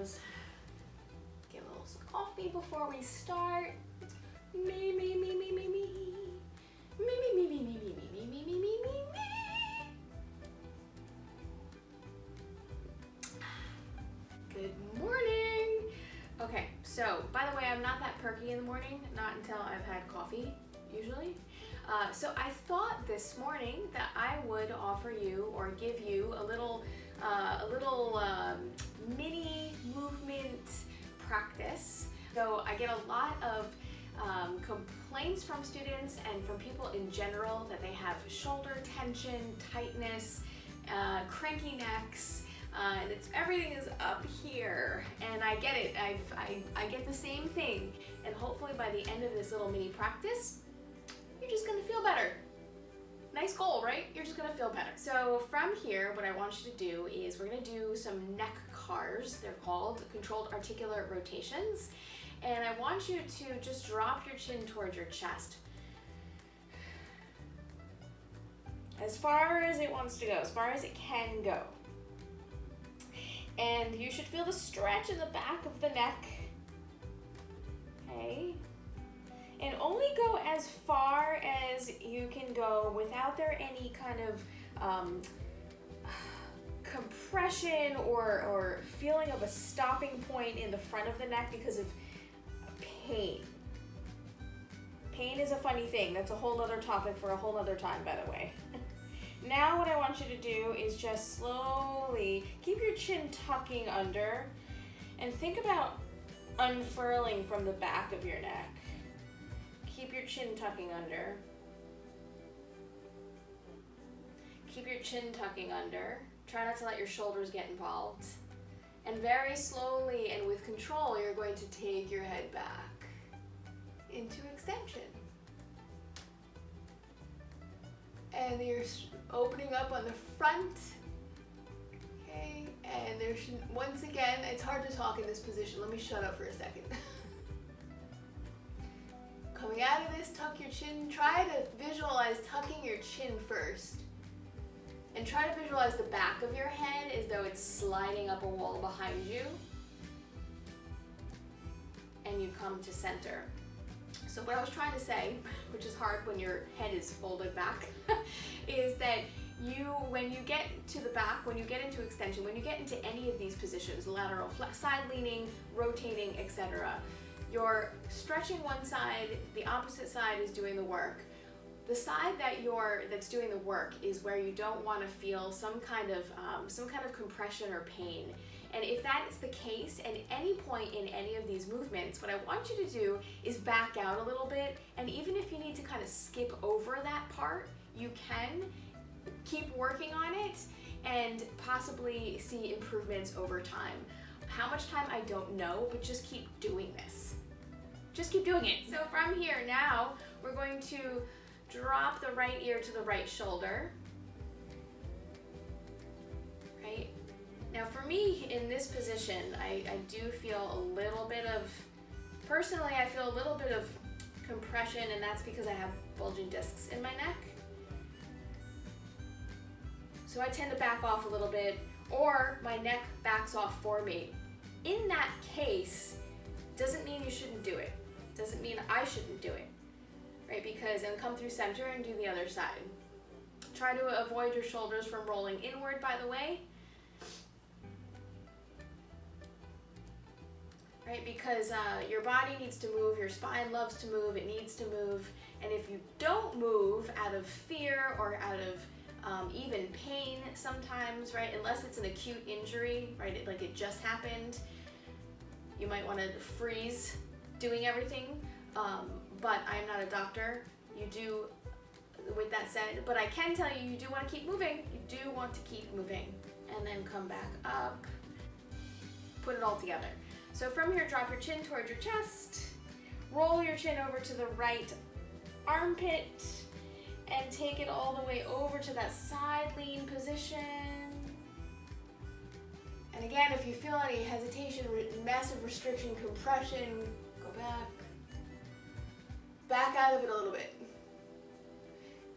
just get a little coffee before we start. Me, me, me, me, me, me. Me, me, me, me, me, me, me, me, me, me, me, me. Good morning. Okay, so by the way, I'm not that perky in the morning, not until I've had coffee, usually. So I thought this morning that I would offer you or give you a little mini movement practice. So I get a lot of complaints from students and from people in general that they have shoulder tension, tightness, cranky necks, and everything is up here, and I get it. I get the same thing, and hopefully by the end of this little mini practice, you're just gonna feel better. Nice goal, right? You're just gonna feel better. So from here, what I want you to do is we're gonna do some neck cars. They're called controlled articular rotations. And I want you to just drop your chin towards your chest. As far as it wants to go, as far as it can go. And you should feel the stretch in the back of the neck. Okay. And only go as far as you can go without there any kind of compression or feeling of a stopping point in the front of the neck because of pain. Pain is a funny thing. That's a whole other topic for a whole other time, by the way. Now what I want you to do is just slowly keep your chin tucking under and think about unfurling from the back of your neck. Keep your chin tucking under. Keep your chin tucking under. Try not to let your shoulders get involved. And very slowly and with control, you're going to take your head back into extension. And you're opening up on the front. Okay, and there's, once again, it's hard to talk in this position. Let me shut up for a second. Coming out of this, tuck your chin. Try to visualize tucking your chin first. And try to visualize the back of your head as though it's sliding up a wall behind you. And you come to center. So what I was trying to say, which is hard when your head is folded back, is that when you get to the back, when you get into extension, when you get into any of these positions, lateral, side leaning, rotating, etc., you're stretching one side, the opposite side is doing the work. The side that's doing the work is where you don't want to feel some kind of compression or pain. And if that is the case at any point in any of these movements, what I want you to do is back out a little bit, and even if you need to kind of skip over that part, you can keep working on it and possibly see improvements over time. How much time, I don't know, but just keep doing this. Just keep doing it. So from here now, we're going to drop the right ear to the right shoulder. Right? Now for me, in this position, I do feel a little bit of, personally, I feel a little bit of compression, and that's because I have bulging discs in my neck. So I tend to back off a little bit, or my neck backs off for me. In that case, doesn't mean you shouldn't do it. Doesn't mean I shouldn't do it. Right, and come through center and do the other side. Try to avoid your shoulders from rolling inward, by the way. Right, because your body needs to move, your spine loves to move, it needs to move, and if you don't move out of fear or out of even pain sometimes, right, unless it's an acute injury, right, like it just happened, you might want to freeze doing everything. But I'm not a doctor. You do, with that said, but I can tell you, you do want to keep moving. You do want to keep moving. And then come back up. Put it all together. So from here, drop your chin towards your chest. Roll your chin over to the right armpit. And take it all the way over to that side lean position. And again, if you feel any hesitation, massive restriction, compression, go back. Back out of it a little bit.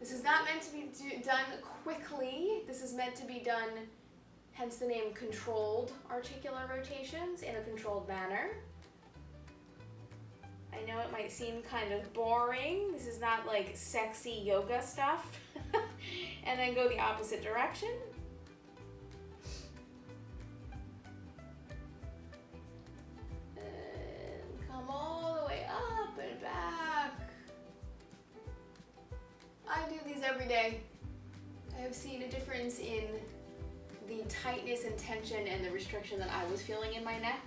This is not meant to be done quickly. This is meant to be done hence the name controlled articular rotations in a controlled manner. I know it might seem kind of boring. This is not like sexy yoga stuff. And then go the opposite direction. And come all the way up and back. I do these every day. I have seen a difference in the tightness and tension and the restriction that I was feeling in my neck,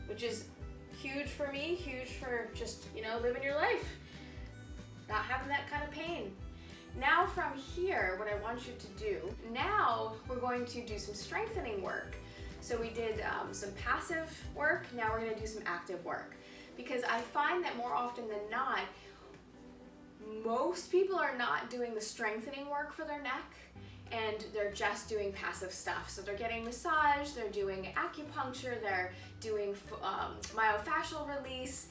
which is huge for me, huge for just, you know, living your life, not having that kind of pain. Now from here, what I want you to do, now we're going to do some strengthening work. So we did some passive work, now we're gonna do some active work. Because I find that more often than not, most people are not doing the strengthening work for their neck, and they're just doing passive stuff. So they're getting massage, they're doing acupuncture, they're doing myofascial release,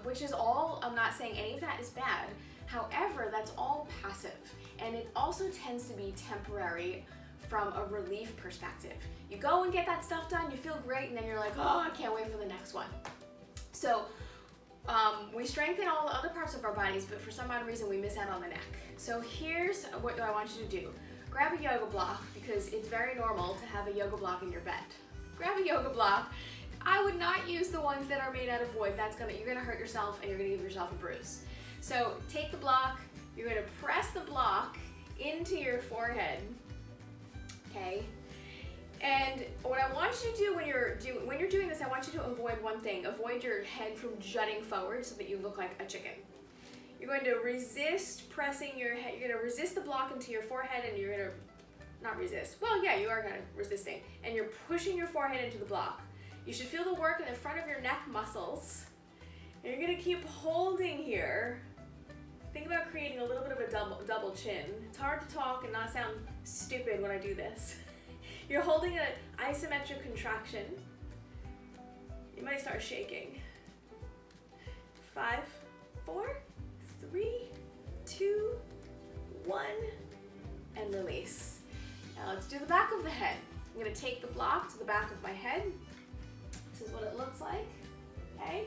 which is all, I'm not saying any of that is bad. However, that's all passive, and it also tends to be temporary from a relief perspective. You go and get that stuff done, you feel great, and then you're like, oh, I can't wait for the next one. So we strengthen all the other parts of our bodies, but for some odd reason we miss out on the neck. So here's what I want you to do. Grab a yoga block, because it's very normal to have a yoga block in your bed. Grab a yoga block. I would not use the ones that are made out of wood. You're gonna hurt yourself and you're gonna give yourself a bruise. So take the block, you're gonna press the block into your forehead, okay? And what I want you to do when you're doing this, I want you to avoid one thing. Avoid your head from jutting forward so that you look like a chicken. You're going to resist pressing your head. You're going to resist the block into your forehead, and you're going to, not resist. Well, yeah, you are kind of resisting. And you're pushing your forehead into the block. You should feel the work in the front of your neck muscles. And you're going to keep holding here. Think about creating a little bit of a double chin. It's hard to talk and not sound stupid when I do this. You're holding an isometric contraction. You might start shaking. 5, 4, 3, 2, 1, and release. Now let's do the back of the head. I'm gonna take the block to the back of my head. This is what it looks like, okay?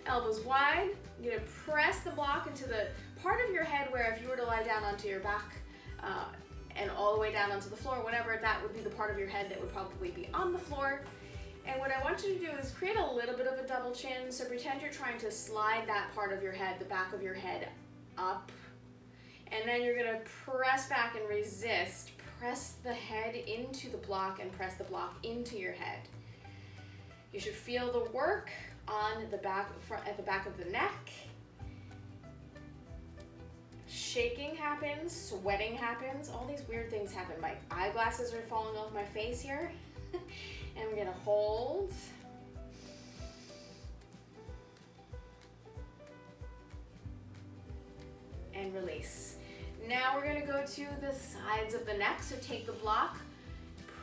Elbows wide. You're gonna press the block into the part of your head where if you were to lie down onto your back, and all the way down onto the floor, whatever, that would be the part of your head that would probably be on the floor. And what I want you to do is create a little bit of a double chin. So pretend you're trying to slide that part of your head, the back of your head, up. And then you're gonna press back and resist. Press the head into the block and press the block into your head. You should feel the work on the back, at the back of the neck. Shaking happens, sweating happens, all these weird things happen. My eyeglasses are falling off my face here. And we're gonna hold. And release. Now we're gonna go to the sides of the neck. So take the block,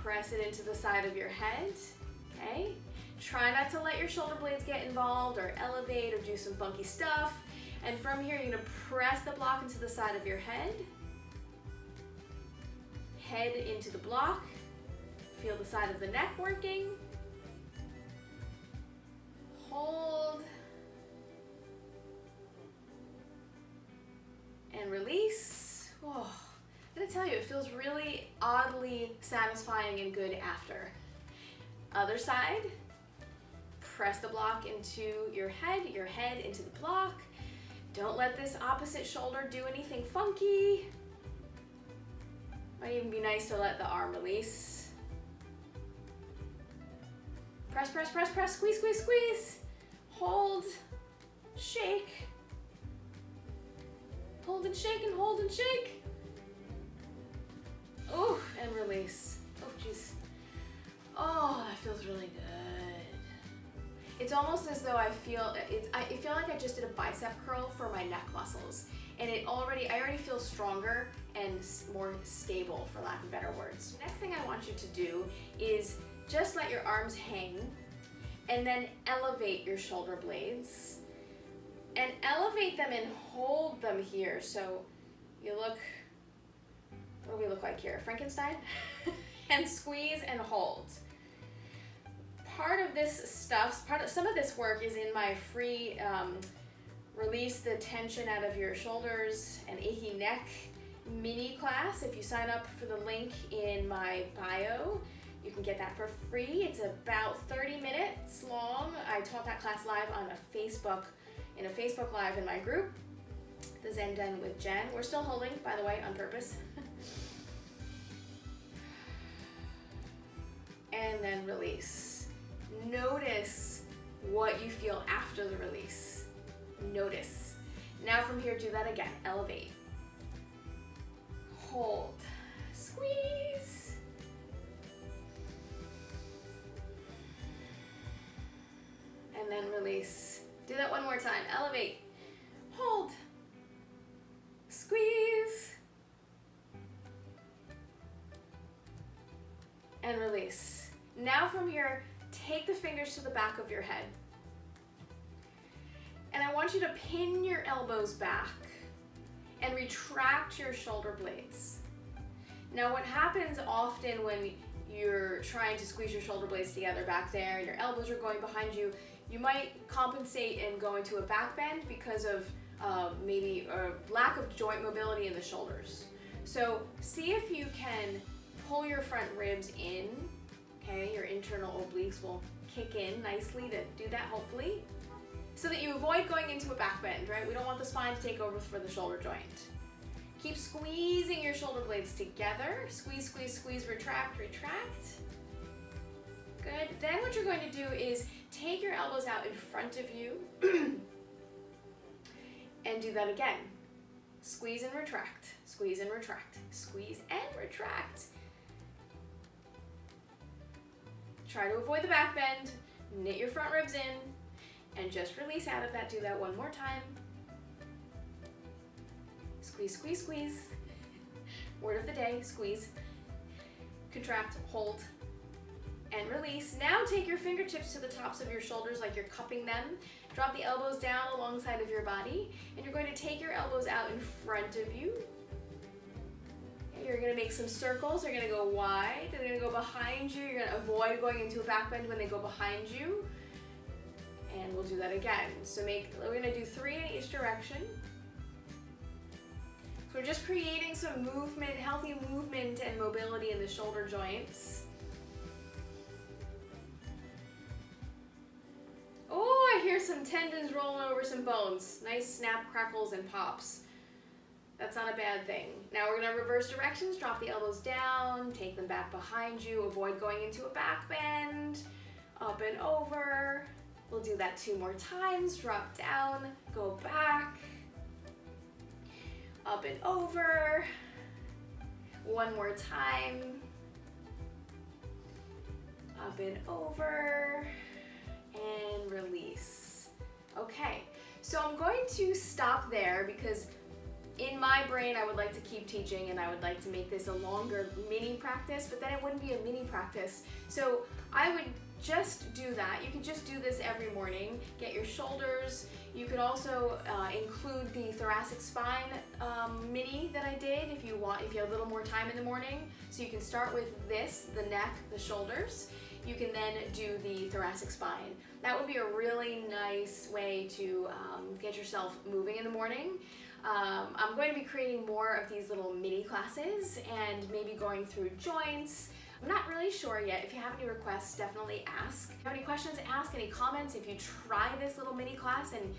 press it into the side of your head, okay? Try not to let your shoulder blades get involved or elevate or do some funky stuff. And from here, you're gonna press the block into the side of your head. Head into the block. Feel the side of the neck working. Hold. And release. Oh, I'm gonna tell you, it feels really oddly satisfying and good after. Other side. Press the block into your head into the block. Don't let this opposite shoulder do anything funky. Might even be nice to let the arm release. Press, press, press, press, squeeze, squeeze, squeeze. Hold, shake. Hold and shake and hold and shake. Oh, and release. Oh, jeez. Oh, that feels really good. It's almost as though I feel like I just did a bicep curl for my neck muscles, and I already feel stronger and more stable, for lack of better words. Next thing I want you to do is just let your arms hang, and then elevate your shoulder blades, and elevate them and hold them here. So you look what do we look like here? Frankenstein? And squeeze and hold. Part of this stuff, some of this work is in my free Release the Tension Out of Your Shoulders and Achy Neck mini class. If you sign up for the link in my bio, you can get that for free. It's about 30 minutes long. I taught that class live on in a Facebook Live in my group, the Zen Den with Jen. We're still holding, by the way, on purpose. And then release. Notice what you feel after the release. Notice. Now from here, do that again. Elevate. Hold. Squeeze. And then release. Do that one more time. Elevate. Hold. Squeeze. And release. Now from here, take the fingers to the back of your head. And I want you to pin your elbows back and retract your shoulder blades. Now what happens often when you're trying to squeeze your shoulder blades together back there and your elbows are going behind you, you might compensate and go into a back bend because of maybe a lack of joint mobility in the shoulders. So see if you can pull your front ribs in, okay? Your internal obliques will kick in nicely to do that, hopefully, so that you avoid going into a back bend, right? We don't want the spine to take over for the shoulder joint. Keep squeezing your shoulder blades together. Squeeze, squeeze, squeeze, retract, retract. Good. Then what you're going to do is take your elbows out in front of you and do that again. Squeeze and retract, squeeze and retract, squeeze and retract. Try to avoid the back bend, knit your front ribs in, and just release out of that. Do that one more time. Squeeze, squeeze, squeeze. Word of the day, squeeze. Contract, hold, and release. Now take your fingertips to the tops of your shoulders like you're cupping them. Drop the elbows down alongside of your body, and you're going to take your elbows out in front of you. You're going to make some circles. They're going to go wide. They're going to go behind you. You're going to avoid going into a back bend when they go behind you. And we'll do that again. So we're going to do 3 in each direction. So we're just creating some movement, healthy movement and mobility in the shoulder joints. Oh, I hear some tendons rolling over some bones. Nice snap, crackles, and pops. That's not a bad thing. Now we're gonna reverse directions, drop the elbows down, take them back behind you, avoid going into a back bend, up and over. We'll do that 2 more times, drop down, go back, up and over. 1 more time, up and over, and release. Okay, so I'm going to stop there because in my brain, I would like to keep teaching and I would like to make this a longer mini practice, but then it wouldn't be a mini practice. So I would just do that. You can just do this every morning. Get your shoulders. You could also include the thoracic spine mini that I did if you have a little more time in the morning. So you can start with this, the neck, the shoulders. You can then do the thoracic spine. That would be a really nice way to get yourself moving in the morning. I'm going to be creating more of these little mini classes and maybe going through joints. I'm not really sure yet. If you have any requests, definitely ask. If you have any questions, ask. Any comments? If you try this little mini class and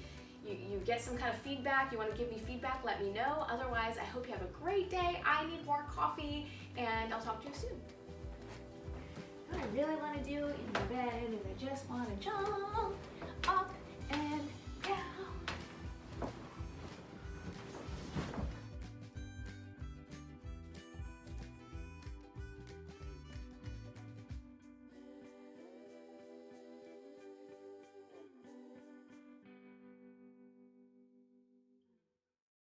you get some kind of feedback, you want to give me feedback, let me know. Otherwise, I hope you have a great day. I need more coffee, and I'll talk to you soon. What I really want to do in my bed is I just want to jump.